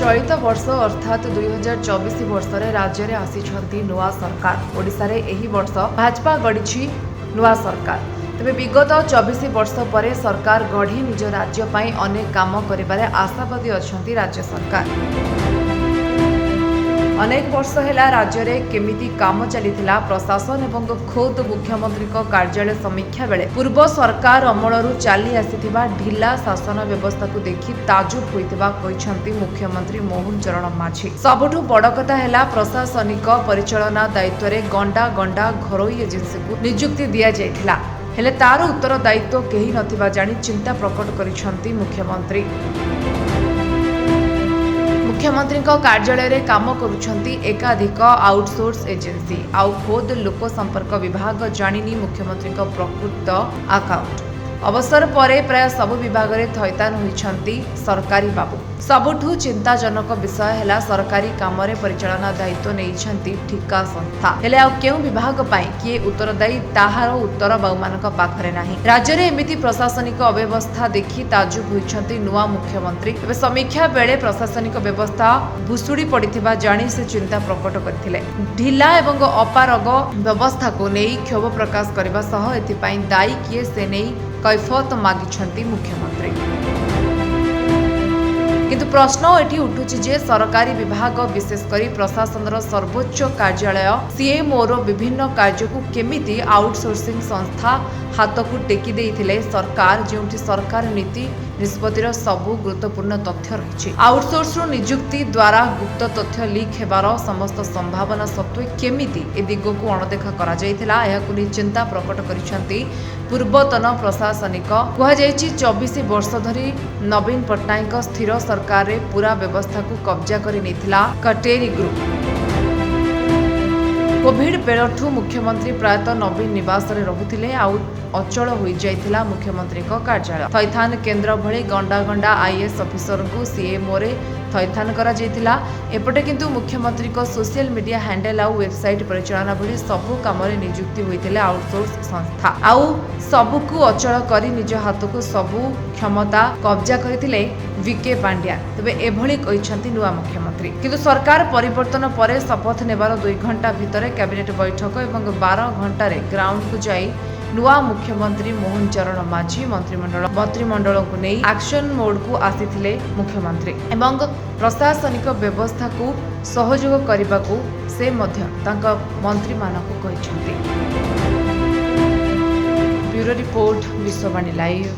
चलित वर्ष अर्थात 2024 वर्ष राज्य में आसी नुआ सरकार। ओडिशा रे एही वर्ष भाजपा गढ़ी नुआ सरकार। तेज विगत 24 वर्ष पर सरकार गढ़ी निज राज्य पाई अनेक काम करिबारे आशावादी अछंती राज्य सरकार। अनेक वर्ष है राज्य में केमिति काम चलीथिला प्रशासन एवं खोद मुख्यमंत्री कार्यालय समीक्षा बेले पूर्व सरकार अमलरू चली आसीथिबा ढिला शासन व्यवस्था को देखि ताजुब होइतिबा कहिसंती मुख्यमंत्री मोहन चरण माझी। सबुठु बड़ कथा है प्रशासनिक परिचालना दायित्व रे गंडा गंडा घरोई एजेंसी को नियुक्ति दिया जायथिला हेले तार उत्तरदायित्व केही नथिबा जानी चिंता प्रकट करिसंती मुख्यमंत्री। मुख्यमंत्री कार्यालय रे काम करुछंती एकाधिक आउटसोर्स एजेंसी आउ खोद लोक संपर्क विभाग जानिनी मुख्यमंत्री प्रकृत अकाउंट। अवसर परे प्राय सब विभाग रे थैतान होइछंती सरकारी बाबू। सबुठु चिंताजनक विषय है सरकारी काम रे परिचालना दायित्व नेइछंती ठिका संस्था हेले आ केउ विभाग पाई किए उत्तरदायी ताहार उत्तर बाउमानक पाखरे नाही। राज्य रे एमिति प्रशासनिक अव्यवस्था देखि ताजुब होइछंती नुआ मुख्यमंत्री। एबे समीक्षा बेले प्रशासनिक व्यवस्था भुसुड़ी पड़िथिबा जानी से चिंता प्रकट करथिले। ढिला एवं अपारग व्यवस्था को नेई क्षोभ प्रकाश करबा सह एथिपाई दायी किए से नेई कैफत मागिछंती मुख्यमंत्री। किंतु प्रश्न एठी उठुछि जे सरकारी विभाग विशेषकर प्रशासन सर्वोच्च कार्यालय सीएमओ विभिन्न कार्य को केमिति आउटसोर्सिंग संस्था हाथ को टेकी देइथिले सरकार जेउठी सरकार नीति निष्पत्तिर सबु गुरुत्वपूर्ण तथ्य रही। आउटसोर्स नियुक्ति द्वारा गुप्त तथ्य लीक हेबार समस्त संभावना सत्वे केमिति ए दिग को अणदेखा करा जायथिला एहाकु नै चिंता प्रकट करिसंती पूर्वतन प्रशासनिक। कुहाଯାଇଛି 24 वर्ष धरी नवीन पट्टनायक स्थिर सरकार रे पूरा व्यवस्था को कब्जा करि नेथिला कटेरी ग्रुप। कोविड बेलठू मुख्यमंत्री प्रायतः नवीन निवास रे रहुथिले आउ अचल हो जाइथिला मुख्यमंत्री कार्यालय। थैथान केन्द्र भली गंडा गंडा आईएएस ऑफिसर को सीएमओ रे थैथान करा जाइथिला। एपटे किंतु मुख्यमंत्री को सोशल मीडिया हैंडल आउ वेबसाइट परिचालना भली सबु काम रे नियुक्ति होइथिले आउटसोर्स संस्था आउ सबुकु अचल करी निज हाथ को सबु क्षमता कब्जा करथिले वीके पांड्या। तबे एभली कहिसंती नुआ मुख्यमंत्री। किंतु सरकार परिवर्तन परे शपथ नेबार 2 घंटा भितर कैबिनेट बैठक एवं 12 घंटा रे ग्राउंड को जाई नुआ मुख्यमंत्री मोहन चरण माझी मंत्रिमंडल को नहीं एक्शन मोड को आसीथिले मुख्यमंत्री एवं प्रशासनिक व्यवस्था को सहयोग करने को से मध्य तांका मंत्री मानक कहिसंती। Bureau report Vishwavani live.